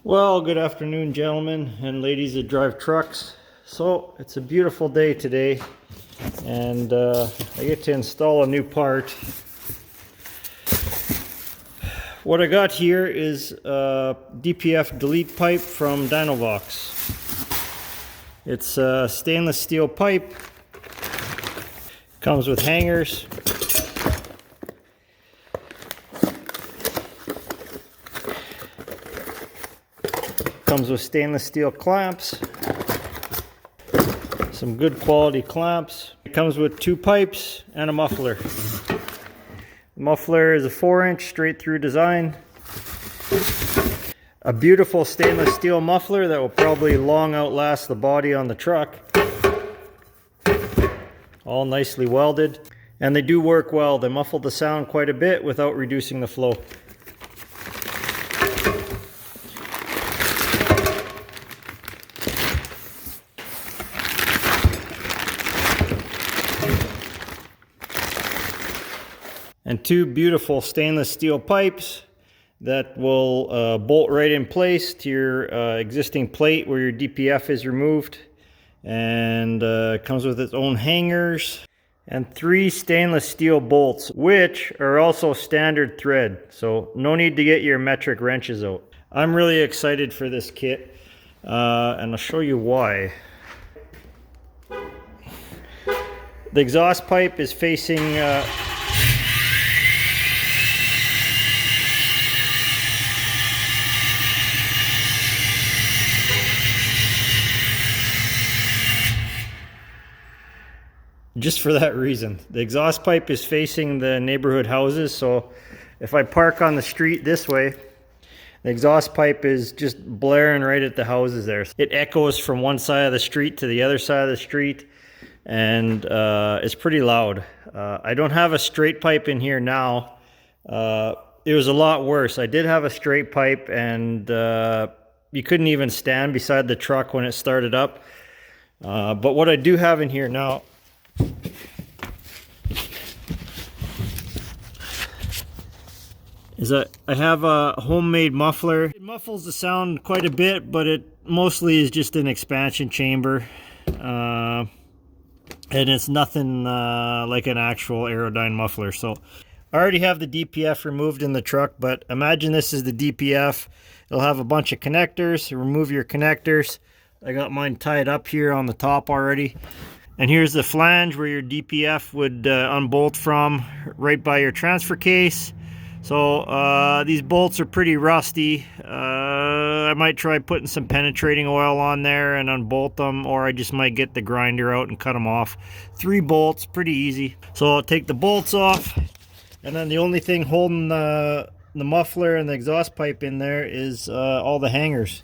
Well, good afternoon, gentlemen and ladies that drive trucks. So it's a beautiful day today, and I get to install a new part. What I got here is a DPF delete pipe from Dynovox. It's a stainless steel pipe, comes with hangers. Comes with stainless steel clamps, some good quality clamps. It comes with two pipes and a muffler. The muffler is a 4-inch straight through design. A beautiful stainless steel muffler that will probably long outlast the body on the truck. All nicely welded. And they do work well. They muffle the sound quite a bit without reducing the flow. And two beautiful stainless steel pipes that will bolt right in place to your existing plate where your DPF is removed. And comes with its own hangers and 3 stainless steel bolts, which are also standard thread. So no need to get your metric wrenches out. I'm really excited for this kit, and I'll show you why. The exhaust pipe is facing just for that reason. The exhaust pipe is facing the neighborhood houses, so if I park on the street this way, the exhaust pipe is just blaring right at the houses there. It echoes from one side of the street to the other side of the street, and it's pretty loud. I don't have a straight pipe in here now. It was a lot worse. I did have a straight pipe, and you couldn't even stand beside the truck when it started up. But what I do have in here now is that I have a homemade muffler. It muffles the sound quite a bit, but it mostly is just an expansion chamber. And it's nothing like an actual Aerodyne muffler. So I already have the DPF removed in the truck, but imagine this is the DPF. It'll have a bunch of connectors. Remove your connectors. I got mine tied up here on the top already. And here's the flange where your DPF would unbolt from, right by your transfer case. So these bolts are pretty rusty. I might try putting some penetrating oil on there and unbolt them, or I just might get the grinder out and cut them off. 3 bolts, pretty easy. So I'll take the bolts off, and then the only thing holding the muffler and the exhaust pipe in there is all the hangers.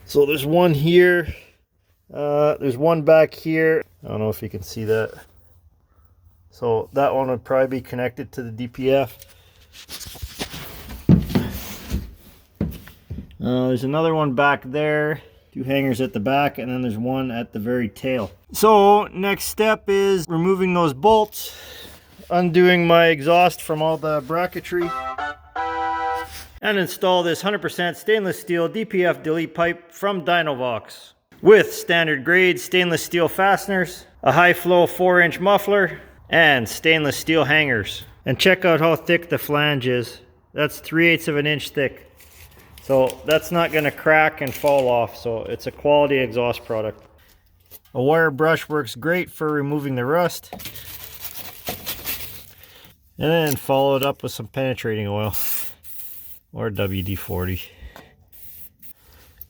So there's one here, there's one back here. I don't know if you can see that. So that one would probably be connected to the DPF. There's another one back there, 2 hangers at the back, and then there's one at the very tail. So next step is removing those bolts, undoing my exhaust from all the bracketry, and install this 100% stainless steel DPF delete pipe from Dynovox with standard grade stainless steel fasteners, a high flow 4-inch muffler, and stainless steel hangers. And check out how thick the flange is. That's 3/8 of an inch thick. So that's not going to crack and fall off. So it's a quality exhaust product. A wire brush works great for removing the rust. And then follow it up with some penetrating oil or WD-40.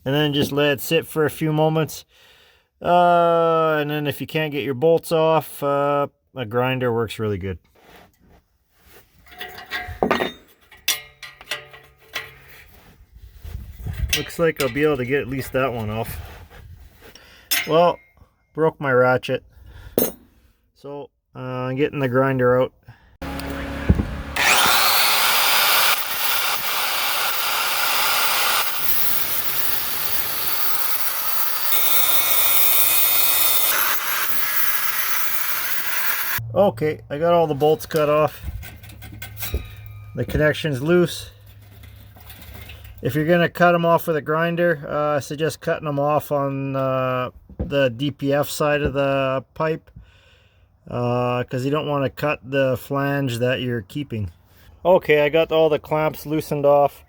And then just let it sit for a few moments. And then if you can't get your bolts off, a grinder works really good. Looks like I'll be able to get at least that one off. Well, broke my ratchet. So I'm getting the grinder out. Okay, I got all the bolts cut off. The connection's loose. If you're gonna cut them off with a grinder, I suggest cutting them off on the DPF side of the pipe, because you don't want to cut the flange that you're keeping. Okay, I got all the clamps loosened off.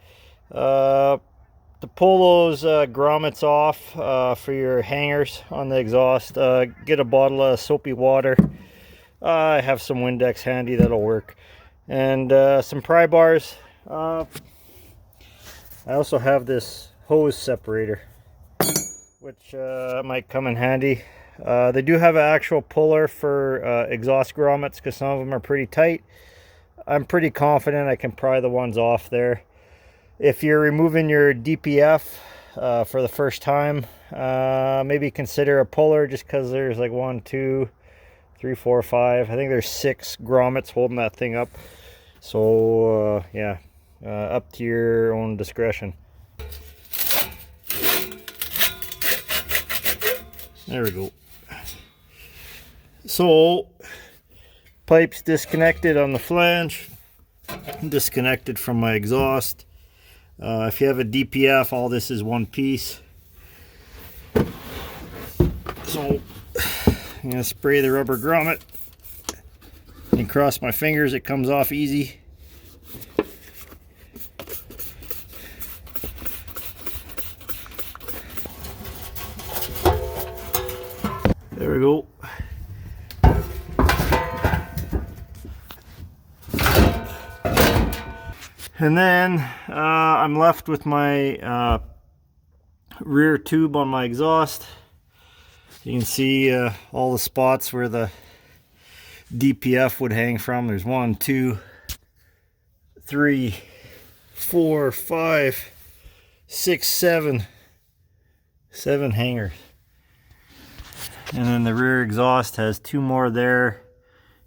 To pull those grommets off for your hangers on the exhaust, get a bottle of soapy water. I have some Windex handy, that'll work. And some pry bars. I also have this hose separator, which might come in handy. They do have an actual puller for exhaust grommets because some of them are pretty tight. I'm pretty confident I can pry the ones off there. If you're removing your DPF for the first time, maybe consider a puller, just because there's like 1, 2, 3, 4, 5. I think there's 6 grommets holding that thing up. So yeah, up to your own discretion. There we go. So pipe's disconnected on the flange, disconnected from my exhaust. If you have a DPF, all this is one piece. So I'm gonna spray the rubber grommet and cross my fingers it comes off easy. There we go. And then I'm left with my rear tube on my exhaust. You can see all the spots where the DPF would hang from. There's 1, 2, 3, 4, 5, 6, 7 hangers. And then the rear exhaust has 2 more there,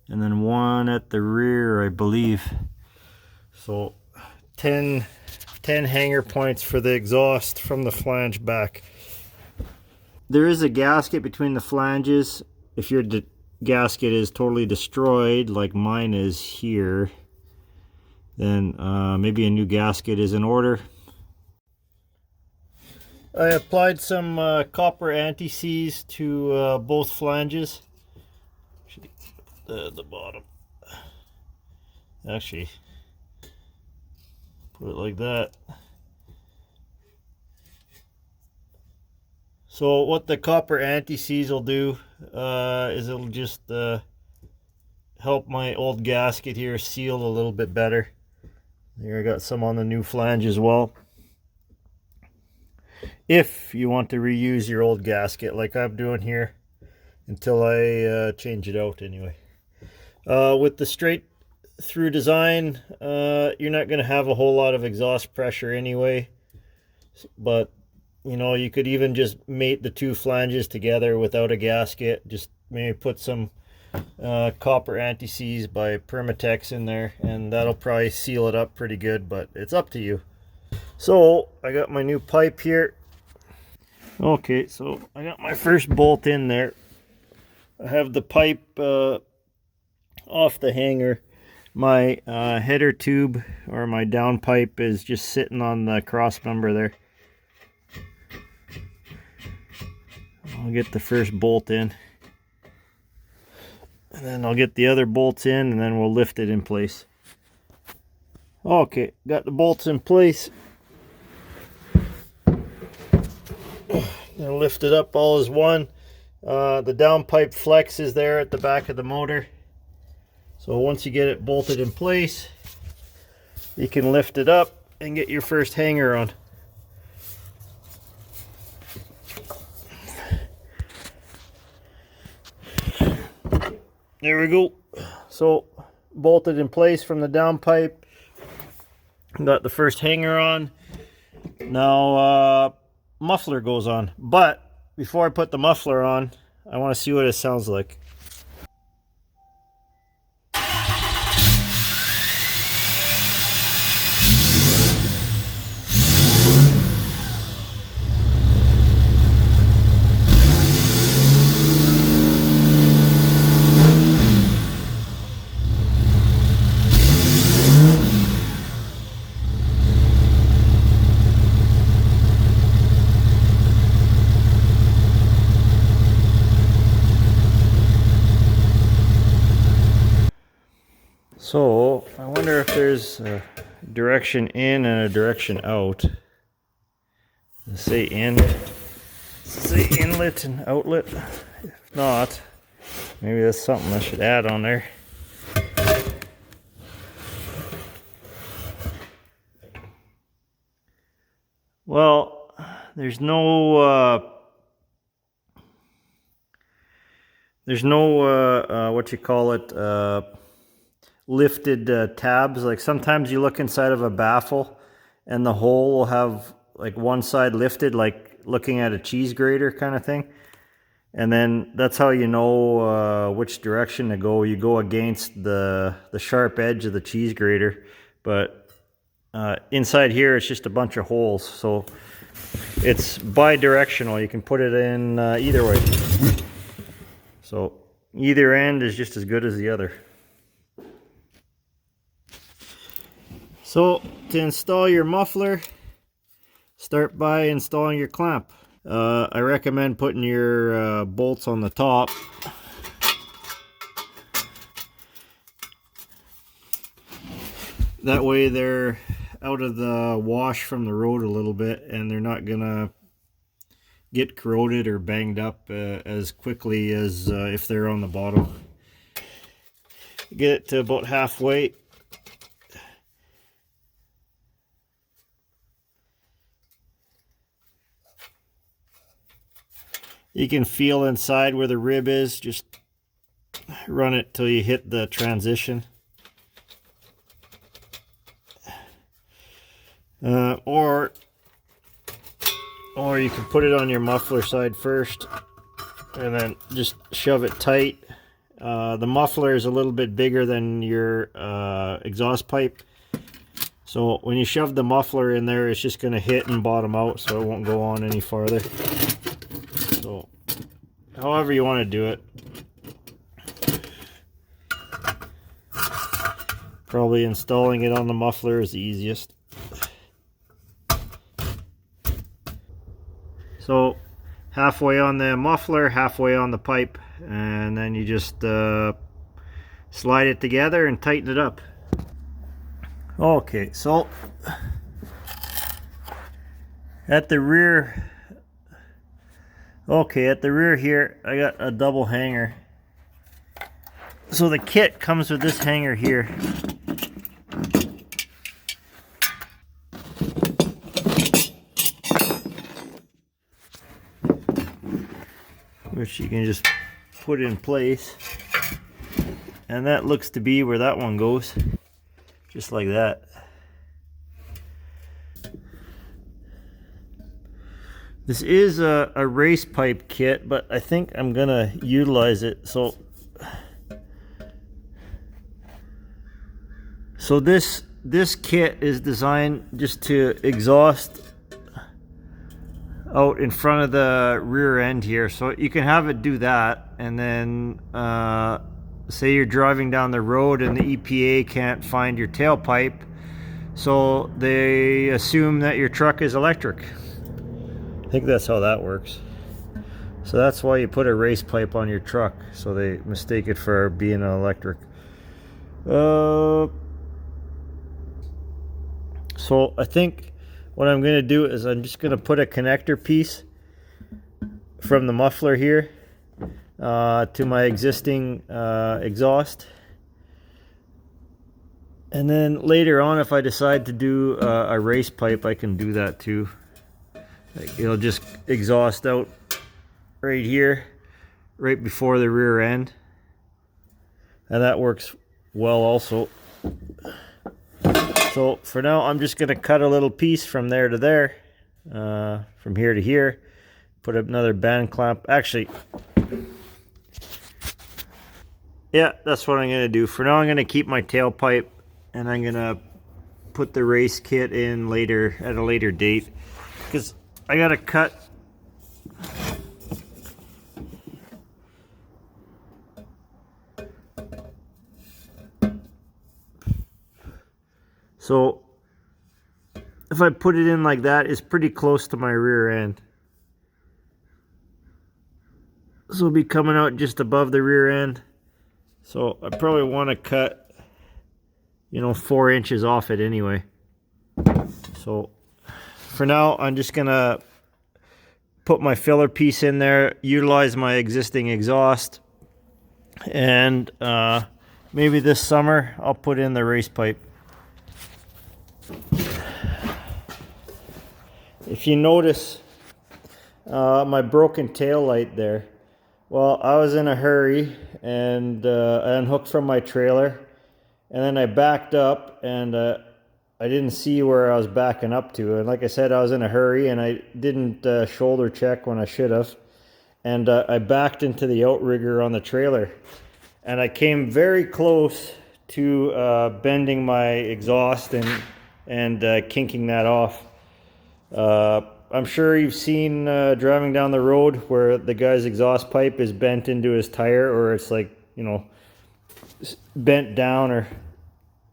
and then 1 at the rear, I believe. So 10 hanger points for the exhaust from the flange back. There is a gasket between the flanges. If your gasket is totally destroyed, like mine is here, then maybe a new gasket is in order. I applied some copper anti-seize to both flanges. The bottom. Actually, put it like that. So what the copper anti-seize will do is it'll just help my old gasket here seal a little bit better. Here I got some on the new flange as well. If you want to reuse your old gasket like I'm doing here, until I change it out anyway. With the straight through design, you're not going to have a whole lot of exhaust pressure anyway, but you know, you could even just mate the 2 flanges together without a gasket. Just maybe put some copper anti-seize by Permatex in there, and that'll probably seal it up pretty good, but it's up to you. So I got my new pipe here. Okay, so I got my first bolt in there. I have the pipe off the hanger. My header tube, or my down pipe, is just sitting on the cross member there. I'll get the first bolt in, and then I'll get the other bolts in, and then we'll lift it in place. Okay, got the bolts in place. Gonna lift it up all as one. The downpipe flex is there at the back of the motor. So once you get it bolted in place, you can lift it up and get your first hanger on. There we go. So bolted in place from the downpipe. Got the first hanger on. Now muffler goes on, but before I put the muffler on, I want to see what it sounds like. there's a direction in and a direction out. Does it say in? Does it say inlet and outlet? If not, maybe that's something I should add on there. Well, there's no what you call it, lifted tabs. Like sometimes you look inside of a baffle and the hole will have like one side lifted, like looking at a cheese grater kind of thing. And then that's how you know which direction to go. You go against the sharp edge of the cheese grater. But inside here, it's just a bunch of holes. So it's bi-directional. You can put it in either way. So either end is just as good as the other. So to install your muffler, start by installing your clamp. I recommend putting your bolts on the top. That way they're out of the wash from the road a little bit and they're not gonna get corroded or banged up as quickly as if they're on the bottom. Get it to about halfway. You can feel inside where the rib is, just run it till you hit the transition. Or you can put it on your muffler side first and then just shove it tight. The muffler is a little bit bigger than your exhaust pipe. So when you shove the muffler in there, it's just going to hit and bottom out, so it won't go on any farther. So however you want to do it. Probably installing it on the muffler is the easiest. So halfway on the muffler, halfway on the pipe, and then you just slide it together and tighten it up. Okay, so at the rear here, I got a double hanger. So the kit comes with this hanger here. Which you can just put in place. And that looks to be where that one goes. Just like that. This is a race pipe kit, but I think I'm gonna utilize it. So this kit is designed just to exhaust out in front of the rear end here. So you can have it do that, and then say you're driving down the road and the EPA can't find your tailpipe, so they assume that your truck is electric. I think that's how that works. So that's why you put a race pipe on your truck, so they mistake it for being an electric. So I think what I'm going to do is I'm just going to put a connector piece from the muffler here to my existing exhaust. And then later on, if I decide to do a race pipe, I can do that too. Like, it'll just exhaust out right here, right before the rear end. And that works well also. So for now, I'm just going to cut a little piece from there to there, from here to here. Put another band clamp. Actually, yeah, that's what I'm going to do. For now, I'm going to keep my tailpipe, and I'm going to put the race kit in later, at a later date, because I got to cut. So if I put it in like that, it's pretty close to my rear end. So it'll be coming out just above the rear end. So I probably want to cut you know, 4 inches off it anyway. So for now, I'm just gonna put my filler piece in there, utilize my existing exhaust, and maybe this summer I'll put in the race pipe. If you notice my broken tail light there, well, I was in a hurry and I unhooked from my trailer, and then I backed up and I didn't see where I was backing up to. And like I said, I was in a hurry and I didn't shoulder check when I should have. And I backed into the outrigger on the trailer. And I came very close to bending my exhaust and kinking that off. I'm sure you've seen driving down the road where the guy's exhaust pipe is bent into his tire, or it's like, you know, bent down or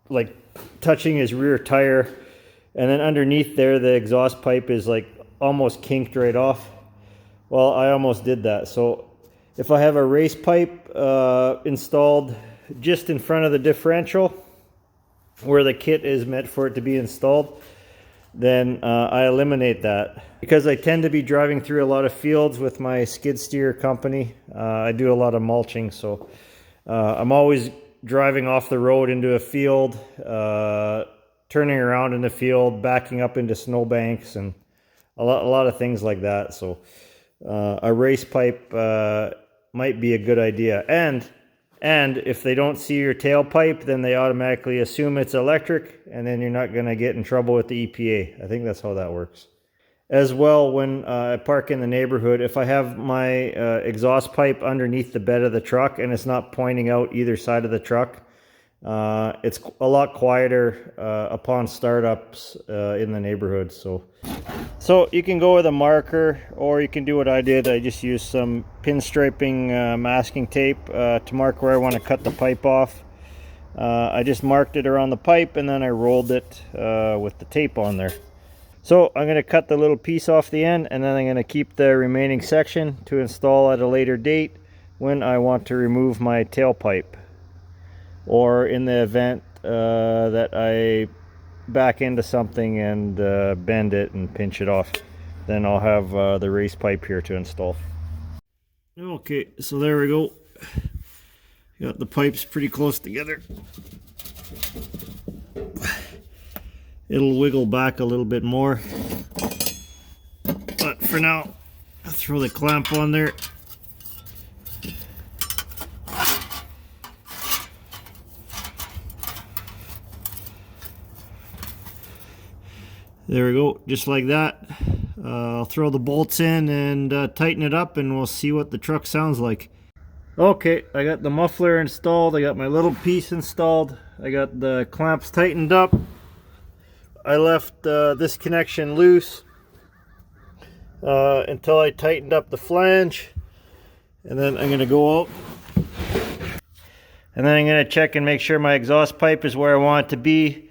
like touching his rear tire, and then underneath there the exhaust pipe is like almost kinked right off. Well, I almost did that. So if I have a race pipe installed just in front of the differential where the kit is meant for it to be installed, then I eliminate that. Because I tend to be driving through a lot of fields with my skid steer company. I do a lot of mulching, so I'm always driving off the road into a field, turning around in the field, backing up into snowbanks, and a lot of things like that. So a race pipe might be a good idea. And if they don't see your tailpipe, then they automatically assume it's electric, and then you're not going to get in trouble with the EPA. I think that's how that works. As well, when I park in the neighborhood, if I have my exhaust pipe underneath the bed of the truck and it's not pointing out either side of the truck, it's a lot quieter upon startups in the neighborhood. So you can go with a marker, or you can do what I did. I just used some pinstriping masking tape to mark where I want to cut the pipe off. I just marked it around the pipe, and then I rolled it with the tape on there. So I'm going to cut the little piece off the end, and then I'm going to keep the remaining section to install at a later date when I want to remove my tailpipe, or in the event that I back into something and bend it and pinch it off. Then I'll have the race pipe here to install. Okay, so there we go. Got the pipes pretty close together. It'll wiggle back a little bit more, but for now I'll throw the clamp on there. There we go, just like that. I'll throw the bolts in and tighten it up, and we'll see what the truck sounds like. Okay, I got the muffler installed, I got my little piece installed, I got the clamps tightened up. I left this connection loose until I tightened up the flange, and then I'm going to go out, and then I'm going to check and make sure my exhaust pipe is where I want it to be.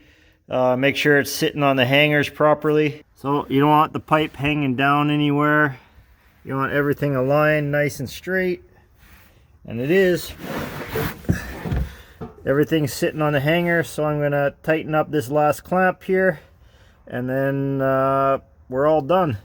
Make sure it's sitting on the hangers properly. So you don't want the pipe hanging down anywhere. You want everything aligned nice and straight, and it is. Everything's sitting on the hanger, so I'm going to tighten up this last clamp here, and then we're all done.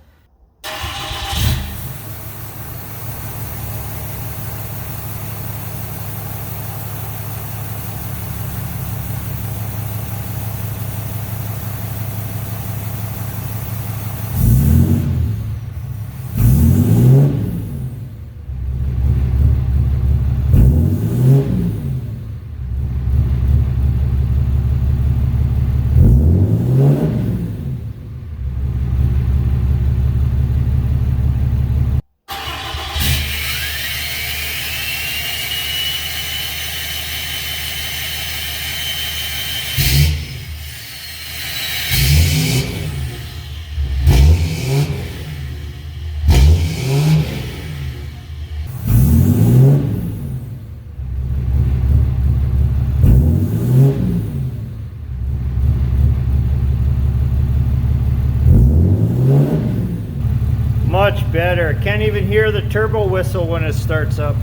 Much better. Can't even hear the turbo whistle when it starts up.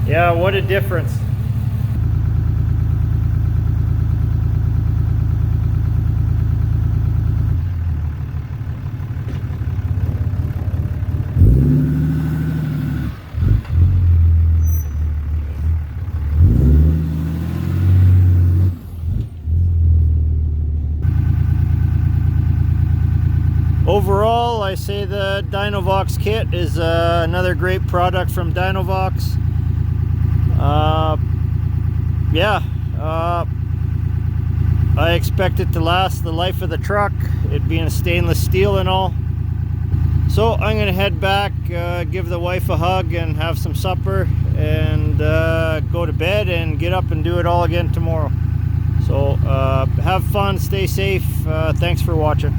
Yeah, what a difference. overall, I say the Dynovox kit is another great product from Dynovox. Yeah, I expect it to last the life of the truck, it being stainless steel and all. So I'm gonna head back, give the wife a hug and have some supper, and go to bed and get up and do it all again tomorrow. So have fun, stay safe, thanks for watching.